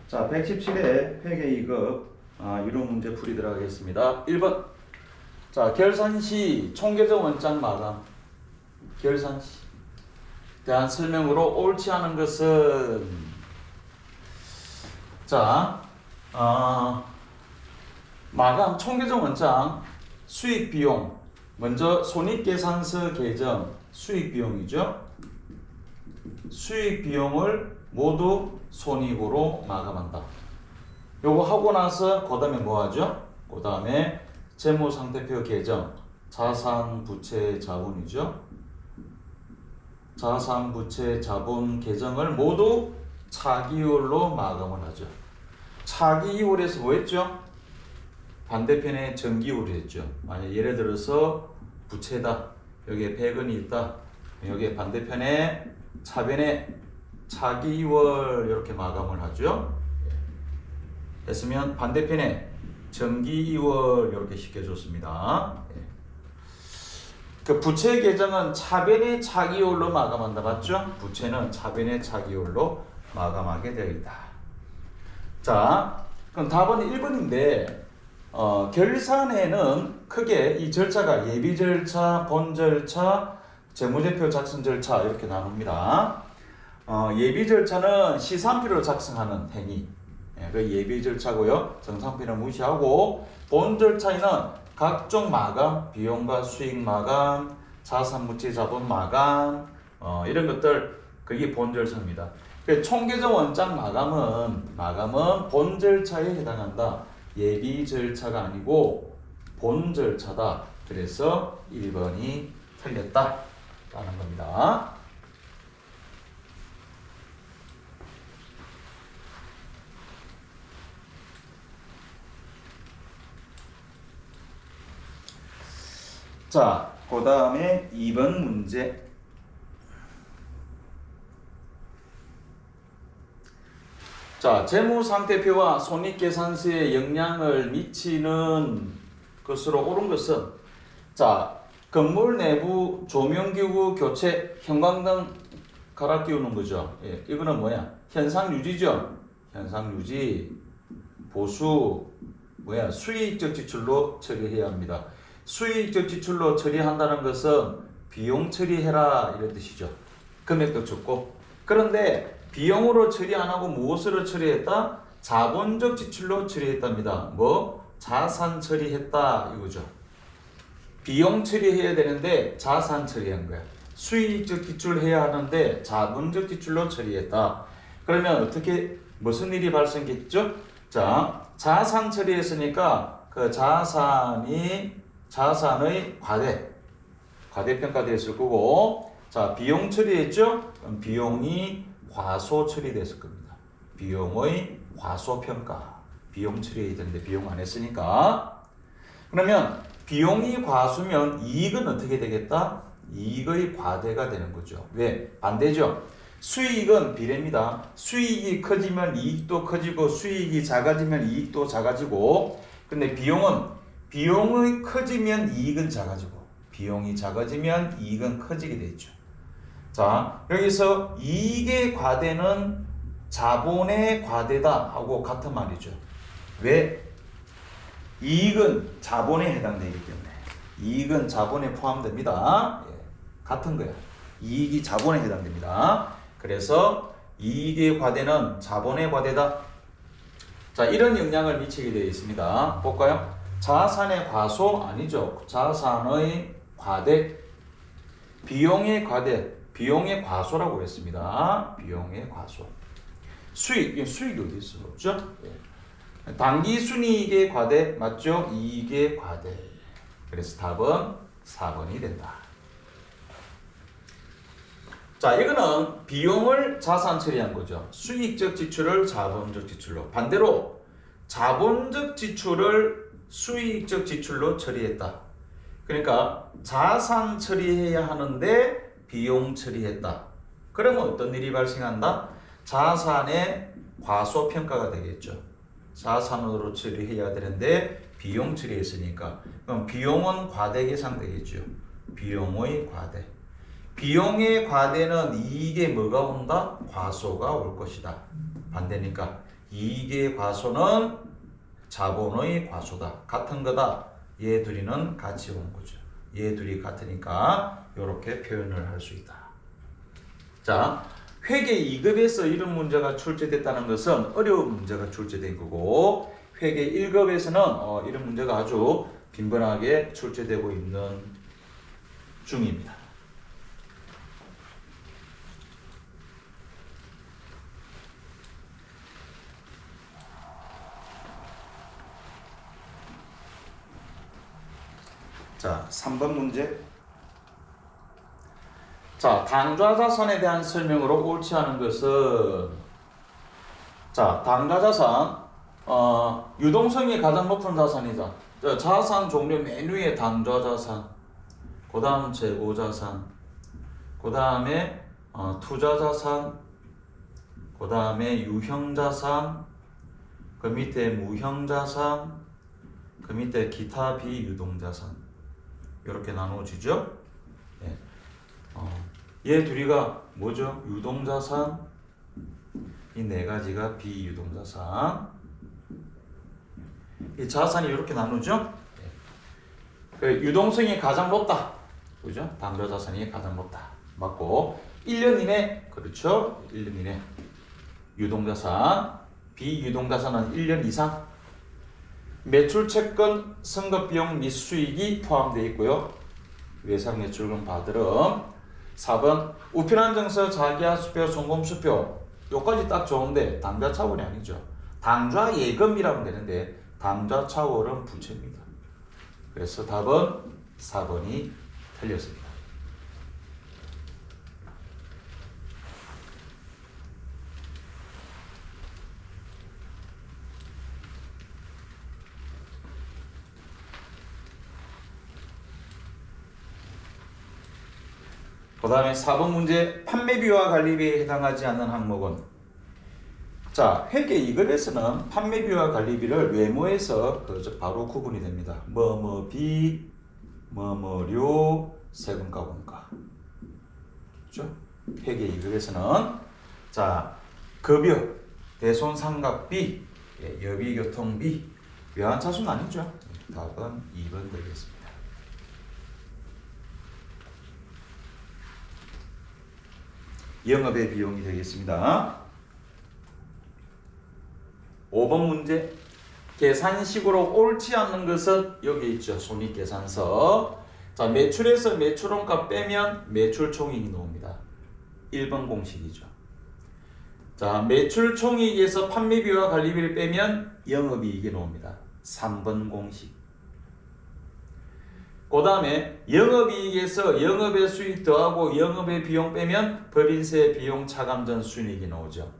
자, 117회 회계 2급 유료 문제 풀이 들어가겠습니다. 1번. 자, 결산시 총계정 원장 마감. 결산시 대한 설명으로 옳지 않은 것은 자, 마감 총계정 원장 수익 비용. 먼저 손익계산서 계정 수익 비용이죠. 수익 비용을 모두 손익으로 마감한다. 요거 하고 나서 그 다음에 뭐 하죠? 그 다음에 재무상태표 계정 자산 부채 자본이죠. 자산 부채 자본 계정을 모두 차기율로 마감을 하죠. 차기율에서 뭐 했죠? 반대편에 전기율이 했죠. 만약 예를 들어서 부채다. 여기에 100원이 있다. 여기에 반대편에 차변에 차기월 이렇게 마감을 하죠. 했으면 반대편에 전기월 이렇게 시켜줬습니다. 그 부채 계정은 차변의 차기월로 마감한다. 맞죠? 부채는 차변의 차기월로 마감하게 되어 있다. 자, 그럼 답은 1번인데 결산에는 크게 이 절차가 예비 절차, 본 절차, 재무제표 작성 절차 이렇게 나눕니다. 예비 절차는 시산표를 작성하는 행위, 그 예비 절차고요. 정상표는 무시하고 본 절차에는 각종 마감, 비용과 수익 마감, 자산부채 자본 마감, 이런 것들 그게 본 절차입니다. 총계정 원장 마감은 본 절차에 해당한다. 예비 절차가 아니고 본 절차다. 그래서 1번이 틀렸다 라는 겁니다. 자, 그 다음에 2번 문제. 자, 재무상태표와 손익계산서에 영향을 미치는 것으로 옳은 것은 자, 건물 내부 조명기구 교체, 형광등 갈아 끼우는 거죠. 예, 이거는 뭐야? 현상 유지죠. 현상 유지, 보수, 수익적 지출로 처리해야 합니다. 수익적 지출로 처리한다는 것은 비용 처리해라 이런 뜻이죠. 금액도 적고. 그런데 비용으로 처리 안 하고 무엇으로 처리했다? 자본적 지출로 처리했답니다. 자산 처리했다 이거죠. 비용 처리해야 되는데 자산 처리한 거야. 수익적 지출해야 하는데 자본적 지출로 처리했다. 그러면 어떻게 무슨 일이 발생했죠? 자, 자산 처리했으니까 그 자산의 과대평가되었을 거고, 자, 비용 처리했죠? 그럼 비용이 과소 처리됐을 겁니다. 비용의 과소평가. 비용 처리해야 되는데 비용 안 했으니까. 그러면 비용이 과소면 이익은 어떻게 되겠다? 이익의 과대가 되는 거죠. 왜? 반대죠. 수익은 비례입니다. 수익이 커지면 이익도 커지고 수익이 작아지면 이익도 작아지고, 근데 비용이 커지면 이익은 작아지고 비용이 작아지면 이익은 커지게 되죠. 자, 여기서 이익의 과대는 자본의 과대다 하고 같은 말이죠. 왜? 이익은 자본에 해당되기 때문에. 이익은 자본에 포함됩니다. 예, 같은 거야. 이익이 자본에 해당됩니다. 그래서 이익의 과대는 자본의 과대다. 자, 이런 영향을 미치게 되어 있습니다. 볼까요? 자산의 과소 아니죠. 자산의 과대, 비용의 과대, 비용의 과소라고 했습니다. 비용의 과소. 수익이 어디 있어? 없죠? 예. 당기순이익의 과대 맞죠? 이익의 과대. 그래서 답은 4번이 된다. 자, 이거는 비용을 자산 처리한 거죠. 수익적 지출을 자본적 지출로. 반대로 자본적 지출을 수익적 지출로 처리했다. 그러니까 자산 처리해야 하는데 비용 처리했다. 그러면 어떤 일이 발생한다? 자산의 과소평가가 되겠죠. 자산으로 처리해야 되는데 비용 처리했으니까. 그럼 비용은 과대 계산되겠죠. 비용의 과대. 비용의 과대는 이익에 뭐가 온다? 과소가 올 것이다. 반대니까 이익의 과소는 자본의 과소다. 같은 거다. 얘 둘이는 같이 온 거죠. 얘 둘이 같으니까 이렇게 표현을 할 수 있다. 자, 회계 2급에서 이런 문제가 출제됐다는 것은 어려운 문제가 출제된 거고, 회계 1급에서는 이런 문제가 아주 빈번하게 출제되고 있는 중입니다. 자, 3번 문제. 자, 당좌자산에 대한 설명으로 옳지 않은 것은, 자, 당좌자산, 유동성이 가장 높은 자산이다. 자, 자산 종류 맨 위에 당좌자산, 그 다음 재고자산, 그 다음에 투자자산, 그 다음에 유형자산, 그 밑에 무형자산, 그 밑에 기타 비유동자산. 이렇게 나누어지죠. 네. 얘 둘이가 뭐죠? 유동자산, 이 네 가지가 비유동자산. 이 자산이 이렇게 나누죠. 네. 유동성이 가장 높다. 그죠? 당좌자산이 가장 높다. 맞고 1년 이내, 그렇죠? 1년 이내. 유동자산, 비유동자산은 1년 이상. 매출 채권, 선급비용 및 수익이 포함되어 있고요. 외상매출금 받으름. 4번 우편안정서, 자기하수표, 송금수표. 요까지 딱 좋은데 당좌차월이 아니죠. 당좌예금이라면 되는데 당좌차월은 부채입니다. 그래서 답은 4번이 틀렸습니다. 그 다음에 4번 문제, 판매비와 관리비에 해당하지 않는 항목은, 자, 회계 2급에서는 판매비와 관리비를 외모에서 바로 구분이 됩니다. 뭐뭐비, 뭐뭐료, 세금과 원가. 그렇죠? 회계 2급에서는 자, 급여, 대손상각비, 여비교통비, 외환차수는 아니죠. 답은 2번 되겠습니다. 영업의 비용이 되겠습니다. 5번 문제. 계산식으로 옳지 않는 것은 여기 있죠. 손익계산서. 자, 매출에서 매출원가 빼면 매출총익이 나옵니다. 1번 공식이죠. 자, 매출총익에서 판매비와 관리비를 빼면 영업이익이 나옵니다. 3번 공식. 그 다음에 영업이익에서 영업의 수익 더하고 영업의 비용 빼면 법인세 비용 차감 전 순이익이 나오죠.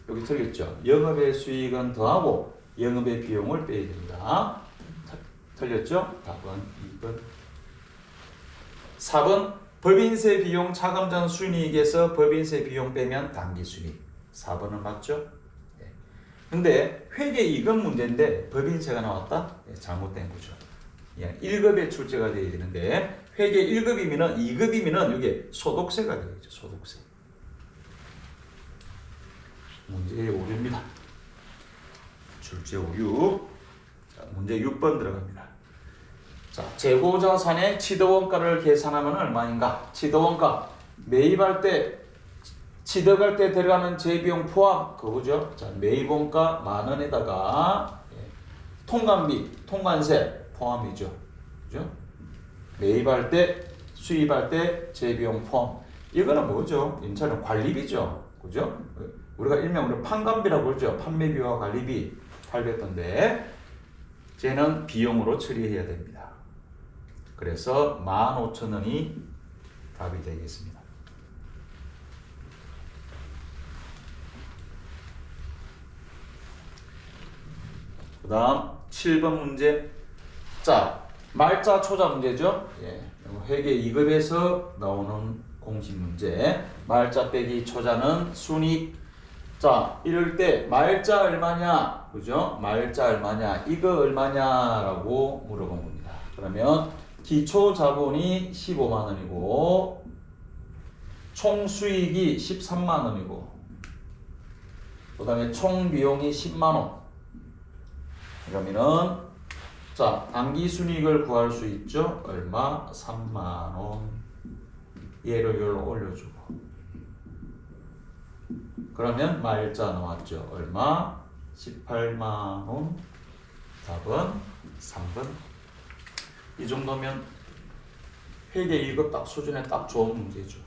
여기 틀렸죠. 영업의 수익은 더하고 영업의 비용을 빼야 됩니다. 틀렸죠? 답은 2번. 4번 법인세 비용 차감 전 순이익에서 법인세 비용 빼면 당기순이익. 4번은 맞죠? 네. 근데 회계 2급 문제인데 법인세가 나왔다? 네, 잘못된 거죠. 1급에 출제가 되어야 되는데 회계 1급이면은 2급이면은 이게 소득세가 되겠죠. 소득세. 문제의 오류입니다. 출제 오류. 자, 문제 6번 들어갑니다. 자, 재고자산의 취득원가를 계산하면 얼마인가? 취득원가 매입할 때 취득할 때 들어가는 재비용 포함 그거죠. 자, 매입원가 10,000원에다가 통관비, 통관세 포함이죠. 그죠? 매입할 때, 수입할 때 재비용 포함. 이거는 뭐죠? 인차는 관리비죠. 그죠? 우리가 일명으로 판관비라고 그러죠. 판매비와 관리비 800건데 쟤는 비용으로 처리해야 됩니다. 그래서 15,000원이 답이 되겠습니다. 그 다음 7번 문제. 자, 말자 초자 문제죠. 예, 회계 2급에서 나오는 공식 문제. 말자 빼기 초자는 순익. 자, 이럴 때 말자 얼마냐, 그죠? 말자 얼마냐, 이거 얼마냐라고 물어본 겁니다. 그러면 기초 자본이 15만 원이고 총 수익이 13만 원이고 그 다음에 총 비용이 10만 원. 그러면은 자, 당기순이익을 구할 수 있죠. 얼마? 3만 원. 얘를 여기로 올려주고 그러면 말자 나왔죠. 얼마? 18만 원. 답은 3번. 이 정도면 회계 1급 딱 수준에 딱 좋은 문제죠.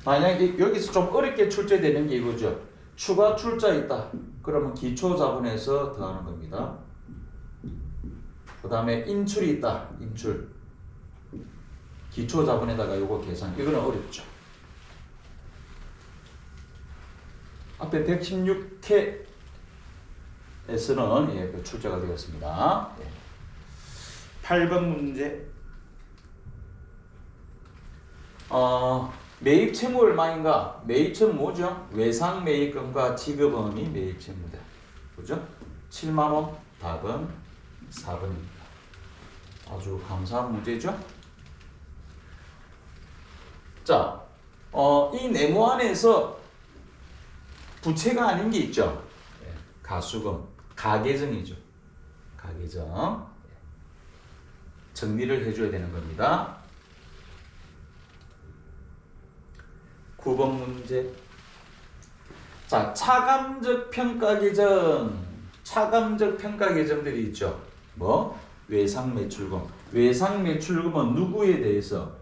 만약에 여기서 좀 어렵게 출제되는 게 이거죠. 추가 출자 있다. 그러면 기초자본에서 더하는 겁니다. 그 다음에 인출이 있다. 인출. 기초자본에다가 요거 계산. 이거는 어렵죠. 앞에 116회에서는 그 출제가 되었습니다. 8번 문제. 매입 채무 얼마인가? 매입 채무 뭐죠? 외상 매입금과 지급원이 매입 채무다. 그죠? 7만 원. 답은 4번입니다. 아주 감사한 문제죠? 자, 이 네모 안에서 부채가 아닌 게 있죠? 가수금, 가계정이죠. 가계정. 정리를 해줘야 되는 겁니다. 9번 문제. 자, 차감적 평가 계정. 차감적 평가 계정들이 있죠. 뭐? 외상 매출금. 외상 매출금은 누구에 대해서?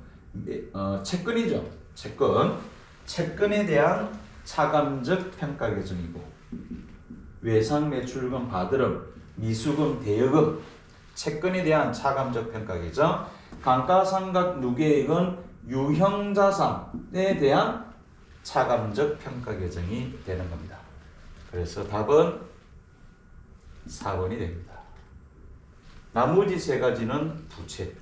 채권이죠. 채권. 채권에 대한 차감적 평가 계정이고, 외상 매출금 받으름, 미수금, 대여금, 채권에 대한 차감적 평가 계정. 감가상각 누계액은 유형자산에 대한 차감적 평가 계정이 되는 겁니다. 그래서 답은 4번이 됩니다. 나머지 세 가지는 부채.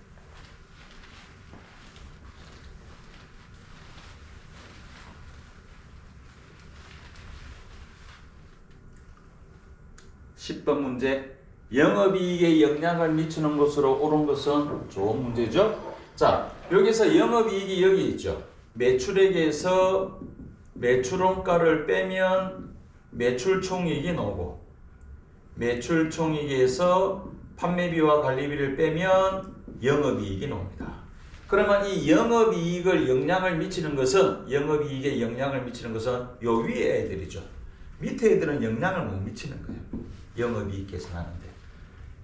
(10번) 문제. 영업이익에 영향을 미치는 것으로 옳은 것은 좋은 문제죠. 자, 여기서 영업이익이 여기 있죠. 매출액에서 매출원가를 빼면 매출총이익이 나오고, 매출총이익에서 판매비와 관리비를 빼면 영업이익이 나옵니다. 그러면 이 영업이익을 영향을 미치는 것은, 영업이익에 영향을 미치는 것은 요 위에 애들이죠. 밑에 애들은 영향을 못 미치는 거예요. 영업이익 계산하는데.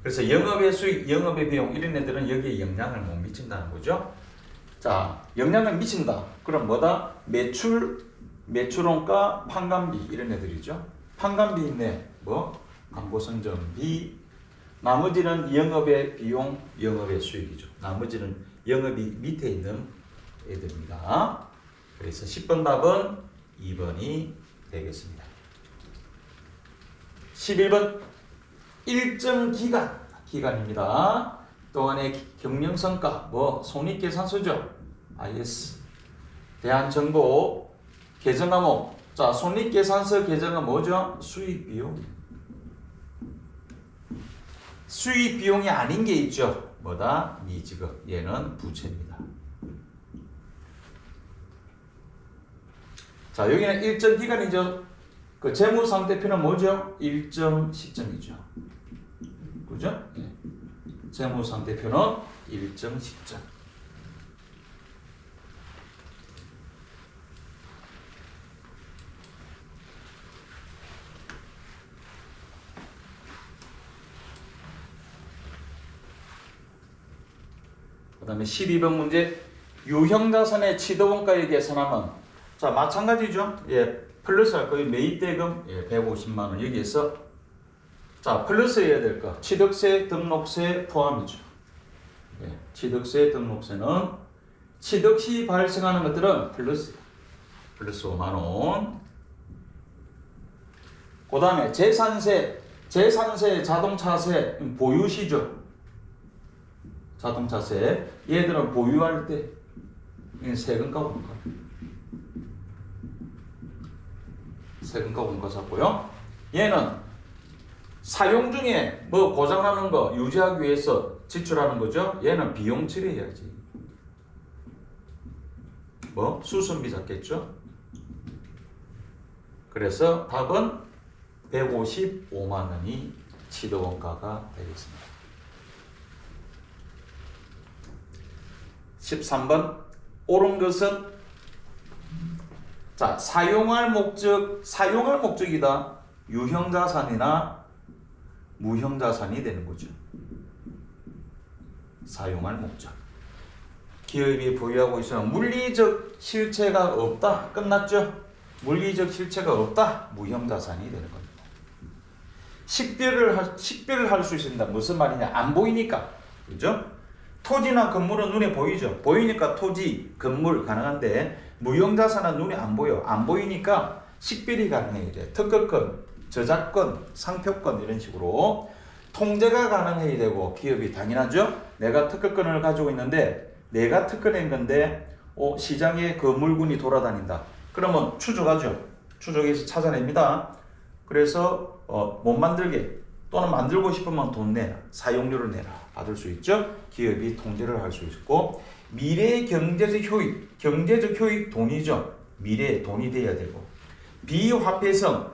그래서 영업의 수익, 영업의 비용 이런 애들은 여기에 영향을 못 미친다는 거죠. 자, 영향을 미친다. 그럼 뭐다? 매출, 매출원가, 판관비 이런 애들이죠. 판관비 있네. 뭐? 광고선전비. 나머지는 영업의 비용, 영업의 수익이죠. 나머지는 영업이 밑에 있는 애들입니다. 그래서 10번 답은 2번이 되겠습니다. 11번. 일정 기간, 기간입니다. 또한의 경영성과, 뭐 손익계산서죠. IS. 대한정보 계정과목. 자, 손익계산서 계정은 뭐죠? 수익비용. 수익비용이 아닌 게 있죠. 뭐다? 미지급. 얘는 부채입니다. 자, 여기는 일정 기간이죠. 그 재무상태표는 뭐죠? 일정 시점이죠. 그죠? 네. 재무상태표는 일정 시점. 그 다음에 12번 문제. 유형자산의 취득원가를 계산하면, 자, 마찬가지죠. 예, 플러스 할 거예요. 매입대금 150만원. 여기에서 자, 플러스 해야 될 거. 취득세, 등록세 포함이죠. 예, 취득세, 등록세는 취득 시 발생하는 것들은 플러스 5만원. 그 다음에 재산세, 자동차세, 보유시죠. 자동차세. 얘들은 보유할 때 세금 까고 세금과 공과 잡고요. 얘는 사용 중에 뭐 고장나는 거 유지하기 위해서 지출하는 거죠. 얘는 비용 처리해야지. 뭐 수선비 잡겠죠. 그래서 답은 155만 원이 취득원가가 되겠습니다. 13번 옳은 것은 자 사용할 목적이다. 유형자산이나 무형자산이 되는 거죠. 사용할 목적. 기업이 보유하고 있으면 물리적 실체가 없다. 끝났죠? 물리적 실체가 없다. 무형자산이 되는 겁니다. 식별을 할 수 있습니다. 무슨 말이냐? 안 보이니까. 그죠? 토지나 건물은 눈에 보이죠? 보이니까 토지, 건물 가능한데 무형자산은 눈에 안 보여. 안 보이니까 식별이 가능해야 돼. 특허권, 저작권, 상표권 이런 식으로 통제가 가능해야 되고 기업이 당연하죠? 내가 특허권을 가지고 있는데 내가 특허낸 건데 시장에 그 물건이 돌아다닌다. 그러면 추적하죠. 추적해서 찾아냅니다. 그래서 못 만들게 또는 만들고 싶으면 돈 내라. 사용료를 내라. 받을 수 있죠. 기업이 통제를 할 수 있고 미래의 경제적 효익 돈이죠. 미래의 돈이 돼야 되고 비화폐성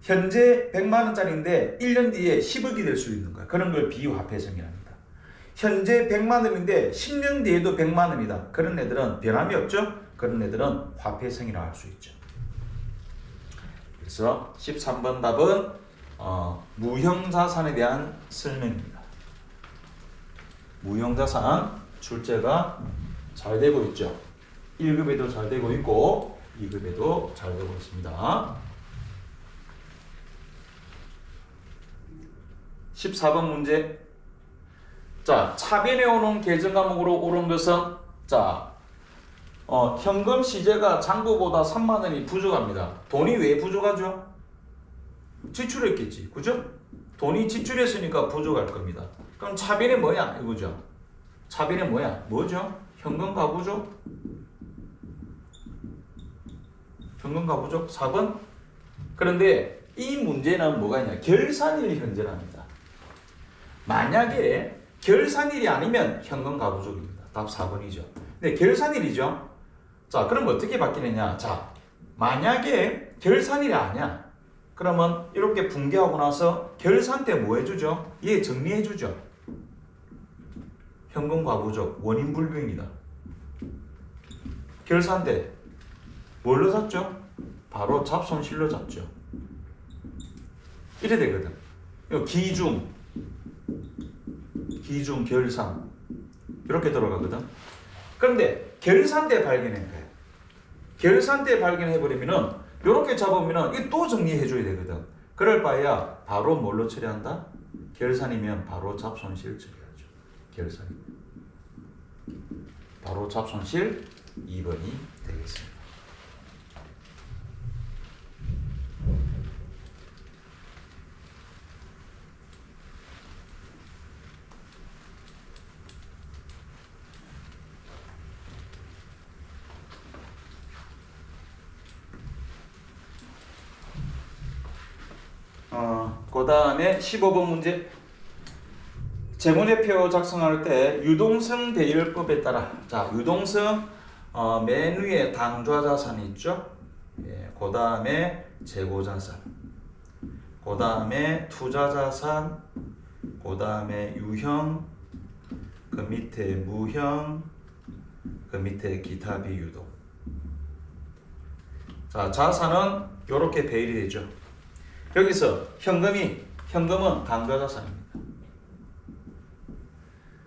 현재 100만 원짜리인데 1년 뒤에 10억이 될 수 있는 거야. 그런 걸 비화폐성이랍니다. 현재 100만 원인데 10년 뒤에도 100만 원이다. 그런 애들은 변함이 없죠. 그런 애들은 화폐성이라고 할 수 있죠. 그래서 13번 답은 무형자산에 대한 설명입니다. 무형자산 출제가 잘 되고 있죠. 1급에도 잘 되고 있고 2급에도 잘 되고 있습니다. 14번 문제. 자, 차변에 오는 계정 과목으로 옳은 것은 현금 시재가 잔고보다 3만 원이 부족합니다. 돈이 왜 부족하죠? 지출했겠지. 그죠? 돈이 지출했으니까 부족할 겁니다. 그럼 차변이 뭐야? 이거죠. 차변이 뭐야? 뭐죠? 현금 가부족? 현금 가부족? 4번? 그런데 이 문제는 뭐가 있냐? 결산일 현재랍니다. 만약에 결산일이 아니면 현금 가부족입니다. 답 4번이죠. 근데 결산일이죠. 자, 그럼 어떻게 바뀌느냐? 자, 만약에 결산일이 아니야. 그러면 이렇게 붕괴하고 나서 결산 때 뭐 해주죠? 얘 정리해주죠. 현금 가부족, 원인 불명이다. 결산 때 뭘로 잡죠? 바로 잡손실로 잡죠. 이래 되거든. 기중, 결산 이렇게 들어가거든. 그런데 결산 때 발견한 거예요. 결산 때 발견해버리면은 이렇게 잡으면은 이거 또 정리해줘야 되거든. 그럴 바에야 바로 뭘로 처리한다? 결산이면 바로 잡손실 처리하죠. 결산이면 바로 잡손실 2번이 되겠습니다. 그 다음에 15번 문제. 재무제표 작성할 때 유동성 대율법에 따라 유동성 맨 위에 당좌자산이 있죠. 그 다음에 재고자산, 그 다음에 투자자산, 그 다음에 유형, 그 밑에 무형, 그 밑에 기타 비유도. 자산은 이렇게 배열이 되죠. 여기서 현금은 당좌자산입니다.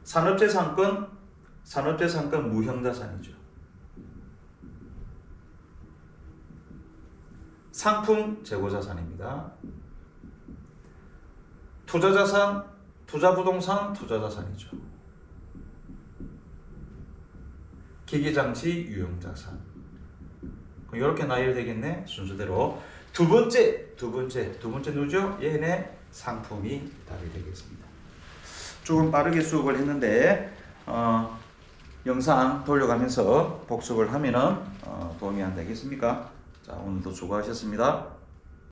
산업재산권 무형자산이죠. 상품 재고자산입니다. 투자자산, 투자부동산 투자자산이죠. 기기장치 유형자산. 이렇게 나열되겠네. 순서대로 두 번째 누구죠? 얘네 상품이 답이 되겠습니다. 조금 빠르게 수업을 했는데 영상 돌려가면서 복습을 하면은 도움이 안 되겠습니까? 자, 오늘도 수고하셨습니다.